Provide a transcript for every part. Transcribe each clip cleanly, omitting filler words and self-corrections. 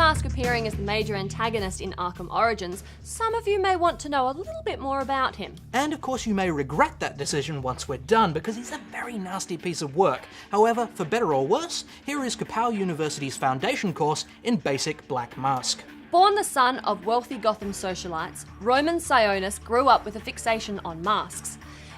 Mask appearing as the major antagonist in Arkham Origins, some of you may want to know a little bit more about him. And of course you may regret that decision once we're done, because he's a very nasty piece of work. However, for better or worse, here is Kapow University's foundation course in basic Black Mask. Born the son of wealthy Gotham socialites, Roman Sionis grew up with a fixation on masks.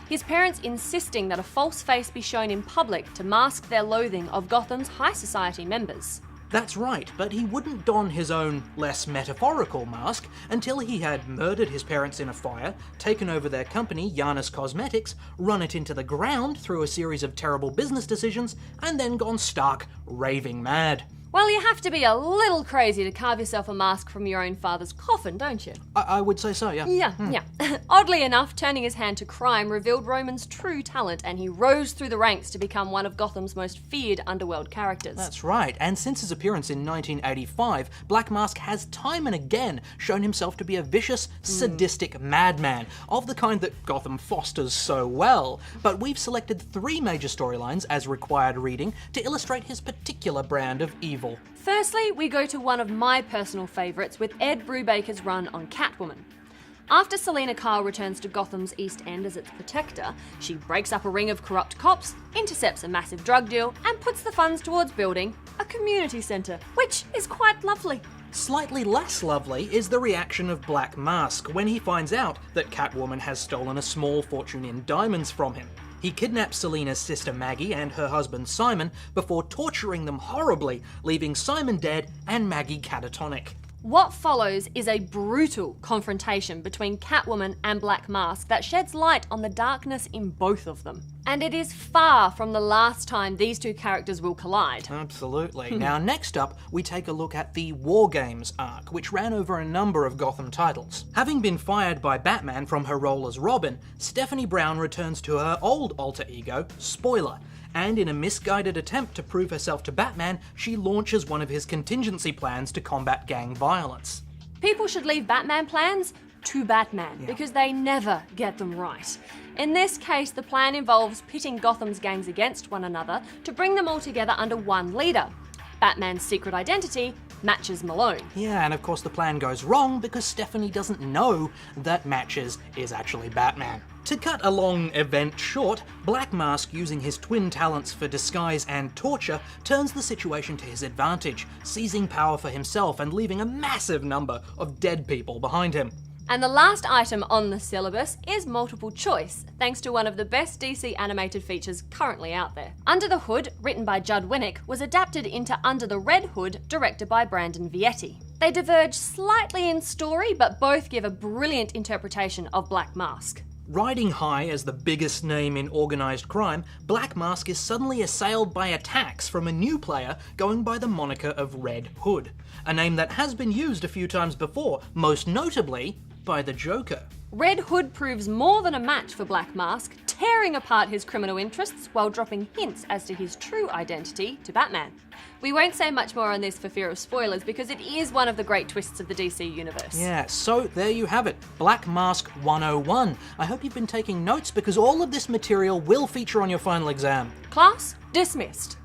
His parents insisting that a false face be shown in public to mask their loathing of Gotham's high society members. That's right, but he wouldn't don his own, less metaphorical mask until he had murdered his parents in a fire, taken over their company, Janus Cosmetics, run it into the ground through a series of terrible business decisions, and then gone stark raving mad. Well, you have to be a little crazy to carve yourself a mask from your own father's coffin, don't you? I would say so, yeah. Yeah. Oddly enough, turning his hand to crime revealed Roman's true talent, and he rose through the ranks to become one of Gotham's most feared underworld characters. That's right, and since his appearance in 1985, Black Mask has time and again shown himself to be a vicious, sadistic madman, of the kind that Gotham fosters so well. But we've selected 3 major storylines as required reading to illustrate his particular brand of evil. Firstly, we go to one of my personal favourites with Ed Brubaker's run on Catwoman. After Selina Kyle returns to Gotham's East End as its protector, she breaks up a ring of corrupt cops, intercepts a massive drug deal, and puts the funds towards building a community centre, which is quite lovely. Slightly less lovely is the reaction of Black Mask when he finds out that Catwoman has stolen a small fortune in diamonds from him. He kidnaps Selina's sister Maggie and her husband Simon before torturing them horribly, leaving Simon dead and Maggie catatonic. What follows is a brutal confrontation between Catwoman and Black Mask that sheds light on the darkness in both of them. And it is far from the last time these two characters will collide. Absolutely. Now, next up, we take a look at the War Games arc, which ran over a number of Gotham titles. Having been fired by Batman from her role as Robin, Stephanie Brown returns to her old alter ego, Spoiler, and in a misguided attempt to prove herself to Batman, she launches one of his contingency plans to combat gang violence. People should leave Batman plans to Batman, because they never get them right. In this case, the plan involves pitting Gotham's gangs against one another to bring them all together under one leader. Batman's secret identity matches Malone. Yeah, and of course the plan goes wrong because Stephanie doesn't know that Matches is actually Batman. To cut a long event short, Black Mask, using his twin talents for disguise and torture, turns the situation to his advantage, seizing power for himself and leaving a massive number of dead people behind him. And the last item on the syllabus is multiple choice, thanks to one of the best DC animated features currently out there. Under the Hood, written by Judd Winnick, was adapted into Under the Red Hood, directed by Brandon Vietti. They diverge slightly in story, but both give a brilliant interpretation of Black Mask. Riding high as the biggest name in organised crime, Black Mask is suddenly assailed by attacks from a new player going by the moniker of Red Hood, a name that has been used a few times before, most notably by the Joker. Red Hood proves more than a match for Black Mask, tearing apart his criminal interests while dropping hints as to his true identity to Batman. We won't say much more on this for fear of spoilers because it is one of the great twists of the DC universe. Yeah, so there you have it, Black Mask 101. I hope you've been taking notes because all of this material will feature on your final exam. Class dismissed.